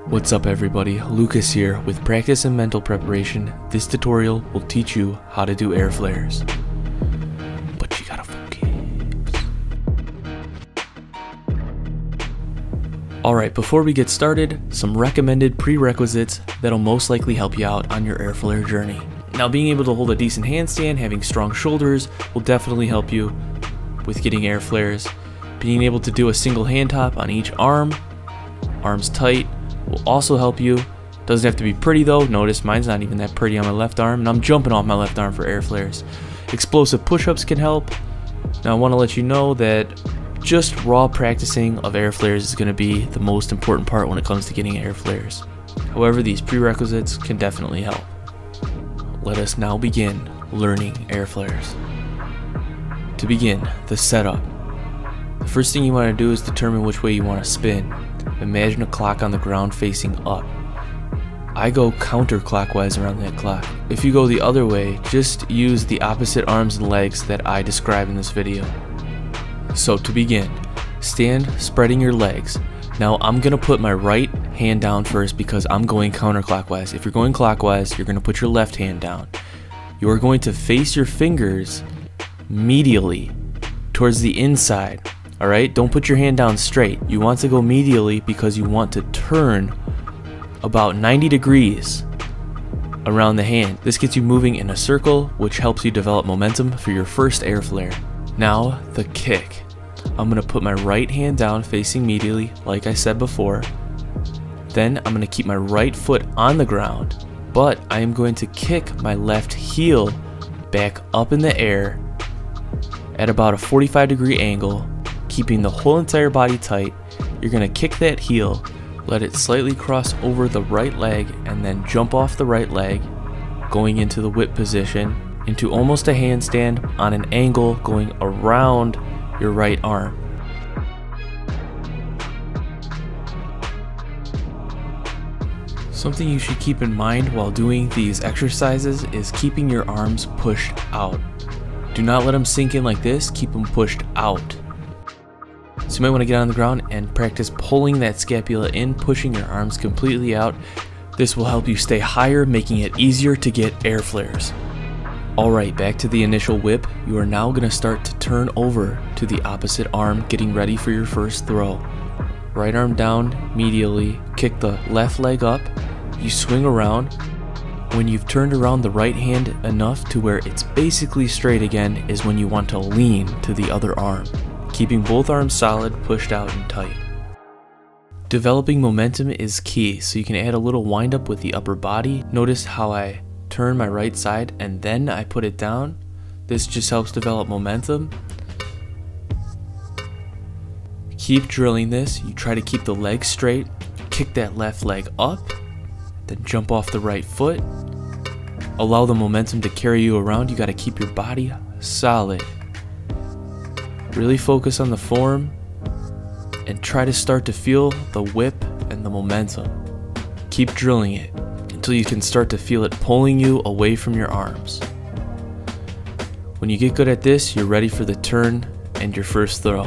What's up everybody, Lucas here. With practice and mental preparation, this tutorial will teach you how to do air flares. But you gotta focus. Alright, before we get started, some recommended prerequisites that'll most likely help you out on your air flare journey. Now, being able to hold a decent handstand, having strong shoulders will definitely help you with getting air flares. Being able to do a single hand top on each arm, arms tight, will also help you. Doesn't have to be pretty though. Notice mine's not even that pretty on my left arm, and I'm jumping off my left arm for air flares. Explosive push-ups can help. Now I want to let you know that just raw practicing of air flares is going to be the most important part when it comes to getting air flares. However, these prerequisites can definitely help. Let us now begin learning air flares. To begin, the setup. The first thing you want to do is determine which way you want to spin. Imagine a clock on the ground facing up. I go counterclockwise around that clock. If you go the other way, just use the opposite arms and legs that I describe in this video. So to begin, stand spreading your legs. Now I'm going to put my right hand down first because I'm going counterclockwise. If you're going clockwise, you're going to put your left hand down. You are going to face your fingers medially towards the inside. Alright, don't put your hand down straight. You want to go medially because you want to turn about 90 degrees around the hand. This gets you moving in a circle, which helps you develop momentum for your first air flare. Now, the kick. I'm going to put my right hand down facing medially, like I said before. Then I'm going to keep my right foot on the ground, but I am going to kick my left heel back up in the air at about a 45-degree angle, keeping the whole entire body tight. You're going to kick that heel, let it slightly cross over the right leg, and then jump off the right leg, going into the whip position, into almost a handstand on an angle going around your right arm. Something you should keep in mind while doing these exercises is keeping your arms pushed out. Do not let them sink in like this, keep them pushed out. So you might want to get on the ground and practice pulling that scapula in, pushing your arms completely out. This will help you stay higher, making it easier to get air flares. Alright, back to the initial whip. You are now going to start to turn over to the opposite arm, getting ready for your first throw. Right arm down medially, kick the left leg up, you swing around. When you've turned around the right hand enough to where it's basically straight again is when you want to lean to the other arm, keeping both arms solid, pushed out and tight. Developing momentum is key, so you can add a little wind up with the upper body. Notice how I turn my right side and then I put it down. This just helps develop momentum. Keep drilling this. You try to keep the leg straight, kick that left leg up, then jump off the right foot. Allow the momentum to carry you around. You got to keep your body solid. Really focus on the form and try to start to feel the whip and the momentum. Keep drilling it until you can start to feel it pulling you away from your arms. When you get good at this, you're ready for the turn and your first throw.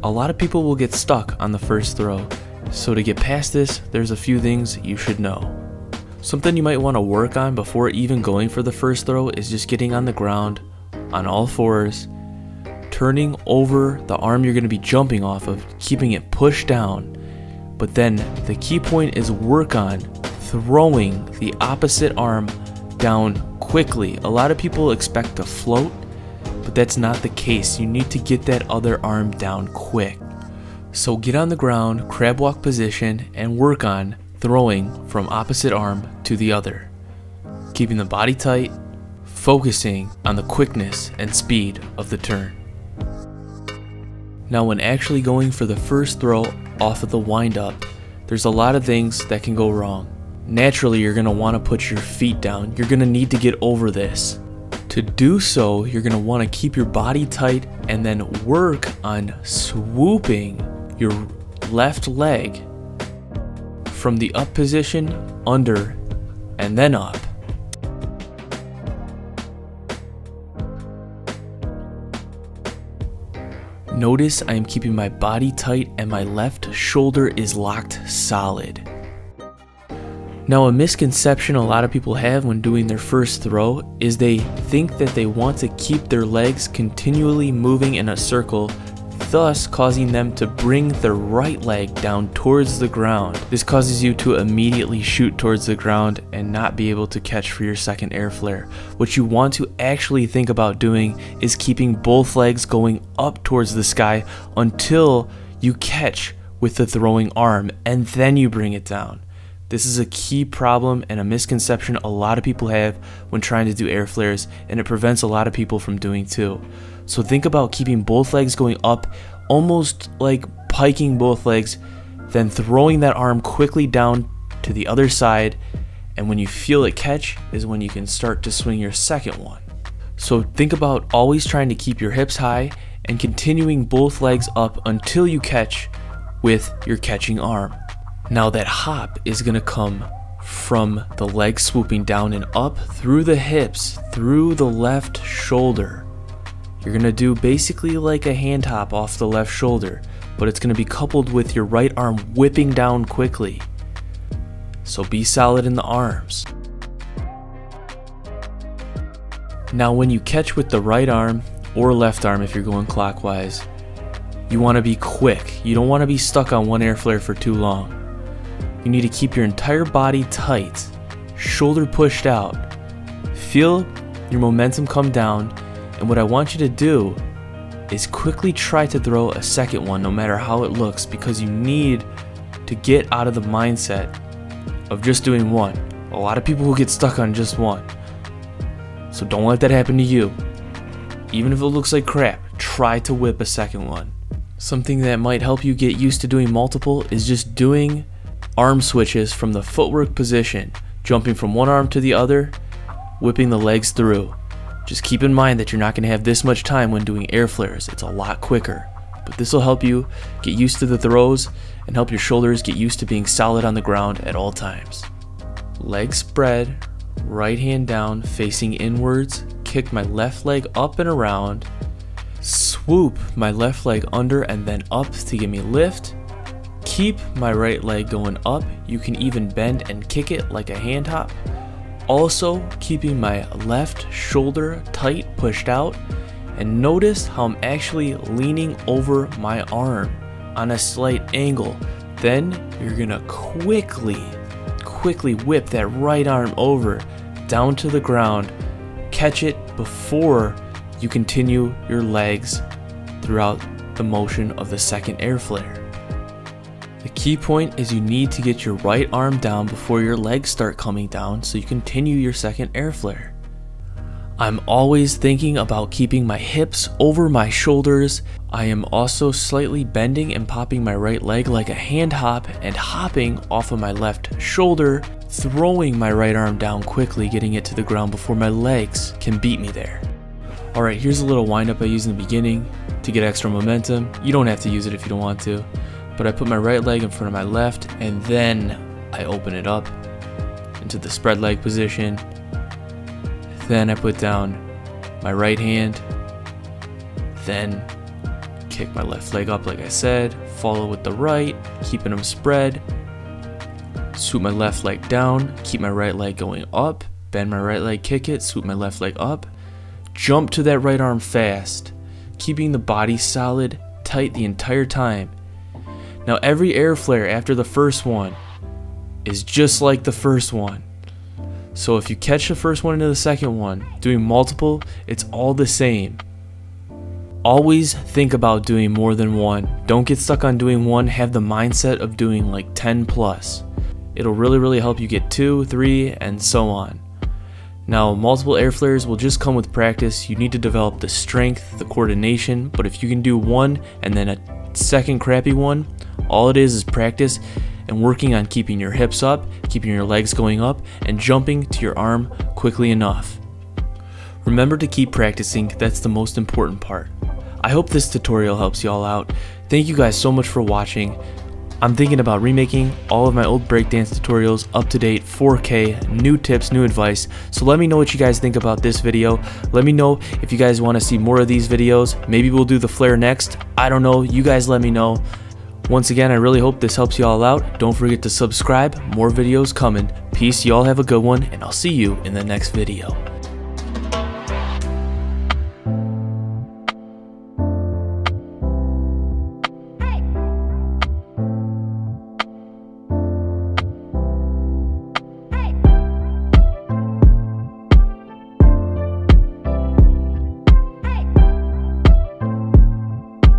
A lot of people will get stuck on the first throw, so to get past this, there's a few things you should know. Something you might want to work on before even going for the first throw is just getting on the ground on all fours, turning over the arm you're going to be jumping off of, keeping it pushed down. But then the key point is work on throwing the opposite arm down quickly. A lot of people expect to float, but that's not the case. You need to get that other arm down quick. So get on the ground, crab walk position, and work on throwing from opposite arm to the other, keeping the body tight, focusing on the quickness and speed of the turn. Now, when actually going for the first throw off of the wind up, there's a lot of things that can go wrong. Naturally, you're going to want to put your feet down. You're going to need to get over this. To do so, you're going to want to keep your body tight and then work on swooping your left leg from the up position, under, and then up. Notice I am keeping my body tight and my left shoulder is locked solid. Now, a misconception a lot of people have when doing their first throw is they think that they want to keep their legs continually moving in a circle, thus causing them to bring their right leg down towards the ground. This causes you to immediately shoot towards the ground and not be able to catch for your second air flare. What you want to actually think about doing is keeping both legs going up towards the sky until you catch with the throwing arm, and then you bring it down. This is a key problem and a misconception a lot of people have when trying to do air flares, and it prevents a lot of people from doing too. So think about keeping both legs going up, almost like piking both legs, then throwing that arm quickly down to the other side, and when you feel it catch is when you can start to swing your second one. So think about always trying to keep your hips high and continuing both legs up until you catch with your catching arm. Now that hop is going to come from the leg swooping down and up through the hips, through the left shoulder. You're going to do basically like a hand hop off the left shoulder, but it's going to be coupled with your right arm whipping down quickly. So be solid in the arms. Now when you catch with the right arm or left arm, if you're going clockwise, you want to be quick. You don't want to be stuck on one air flare for too long. You need to keep your entire body tight, shoulder pushed out. Feel your momentum come down, and what I want you to do is quickly try to throw a second one no matter how it looks, because you need to get out of the mindset of just doing one. A lot of people will get stuck on just one. So don't let that happen to you. Even if it looks like crap, try to whip a second one. Something that might help you get used to doing multiple is just doing arm switches from the footwork position, jumping from one arm to the other, whipping the legs through. Just keep in mind that you're not going to have this much time when doing air flares. It's a lot quicker, but this will help you get used to the throws and help your shoulders get used to being solid on the ground at all times. Legs spread, right hand down, facing inwards, kick my left leg up and around, swoop my left leg under and then up to give me lift. Keep my right leg going up. You can even bend and kick it like a hand hop. Also keeping my left shoulder tight, pushed out, and notice how I'm actually leaning over my arm on a slight angle. Then you're gonna quickly whip that right arm over down to the ground, catch it before you continue your legs throughout the motion of the second air flare. The key point is you need to get your right arm down before your legs start coming down so you continue your second air flare. I'm always thinking about keeping my hips over my shoulders. I am also slightly bending and popping my right leg like a hand hop and hopping off of my left shoulder, throwing my right arm down quickly, getting it to the ground before my legs can beat me there. Alright, here's a little wind up I use in the beginning to get extra momentum. You don't have to use it if you don't want to. But I put my right leg in front of my left, and then I open it up into the spread leg position. Then I put down my right hand, then kick my left leg up like I said, follow with the right, keeping them spread, swoop my left leg down, keep my right leg going up, bend my right leg, kick it, swoop my left leg up, jump to that right arm fast, keeping the body solid, tight the entire time. Now every air flare after the first one is just like the first one. So if you catch the first one into the second one, doing multiple, it's all the same. Always think about doing more than one. Don't get stuck on doing one, have the mindset of doing like 10 plus. It'll really help you get 2, 3, and so on. Now multiple air flares will just come with practice. You need to develop the strength, the coordination, but if you can do one and then a second crappy one, all it is practice and working on keeping your hips up, keeping your legs going up, and jumping to your arm quickly enough. Remember to keep practicing, that's the most important part. I hope this tutorial helps you all out. Thank you guys so much for watching. I'm thinking about remaking all of my old breakdance tutorials up to date, 4K, new tips, new advice. So let me know what you guys think about this video. Let me know if you guys want to see more of these videos. Maybe we'll do the flare next. I don't know. You guys let me know. Once again, I really hope this helps you all out. Don't forget to subscribe. More videos coming. Peace. You all have a good one, and I'll see you in the next video.